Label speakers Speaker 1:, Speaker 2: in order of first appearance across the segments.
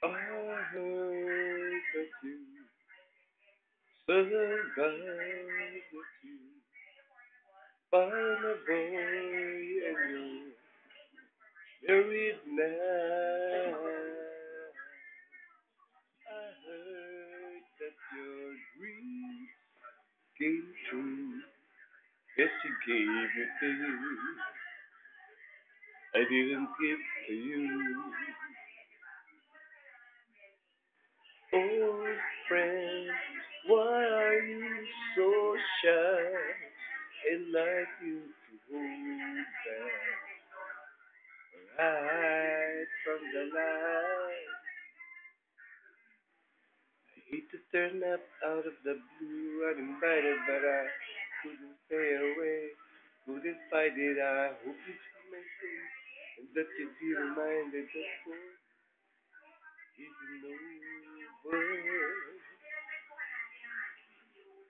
Speaker 1: I heard that you survived that you found a boy and you're married now. I heard that your dreams came true. Yes, you gave your things I didn't give to you. Oh, friend, why are you so shy? I'd like you to hold back right from the light. I hate to turn up out of the blue uninvited, but I couldn't stay away. Couldn't fight it. I hope you see my face and that you be reminded that war isn't over.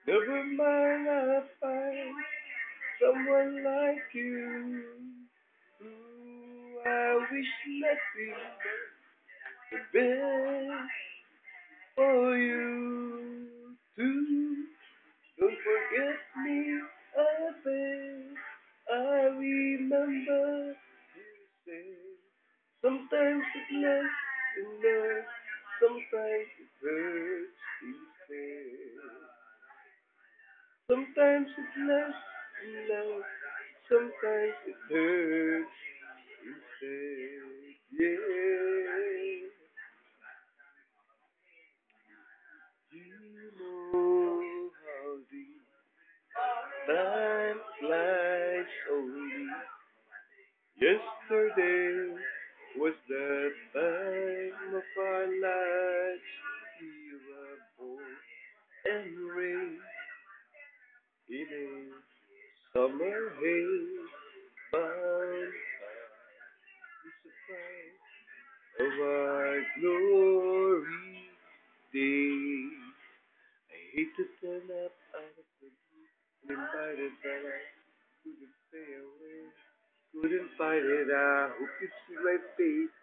Speaker 1: Never mind, I'll find someone like you. Ooh, I wish nothing but the best for you too. Don't forget me, I beg. I remember you say sometimes it lasts in love, sometimes it hurts instead. Sometimes it lasts in love, sometimes it hurts instead. Yeah, you know how the time flies slowly. Yesterday was the time of our lives. We were born and raised in a summer haze, bound by the surprise of our glory days. I hate to turn up out of the blue, uninvited, but I couldn't stay away. Couldn't fight it. I hope you see my face.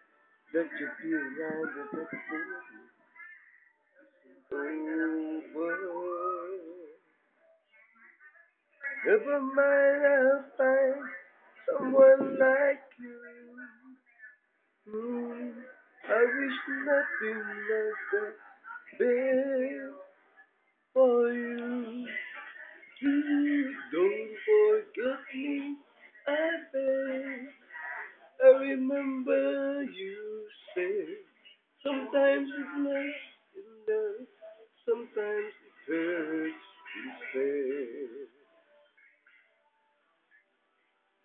Speaker 1: That you be around and that over. Never mind, I'll find someone like you. Mm, I wish nothing but the best for you. Please don't forget me. I beg. I remember you say sometimes it's nice in love, sometimes it hurts instead.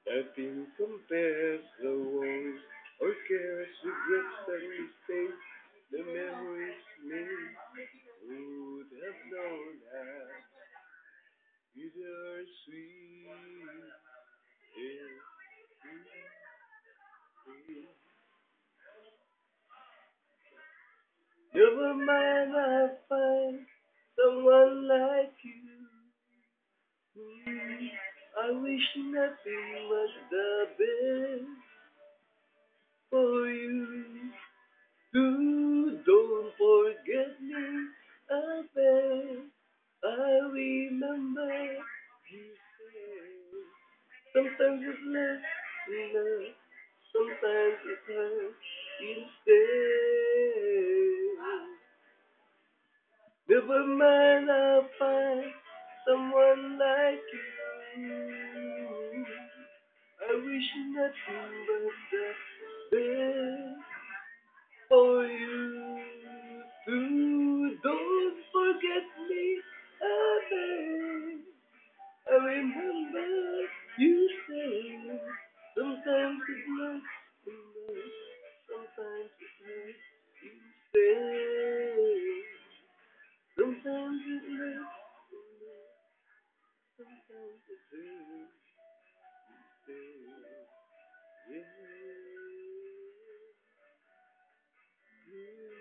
Speaker 1: Nothing compares the woes or cares, regrets that we face, the memories made. Who would have known that bittersweet? Never mind, I'll find someone like you. I wish nothing but the best for you. Don't forget me, I beg. I remember you say sometimes it's less love, sometimes it hurts instead. Never mind, I'll find someone like you. I wish nothing but the best for you too. Don't forget me, I beg. I remember you say sometimes it's not enough, sometimes it hurts instead. Sometimes it hurts enough, sometimes it hurts instead. Yeah.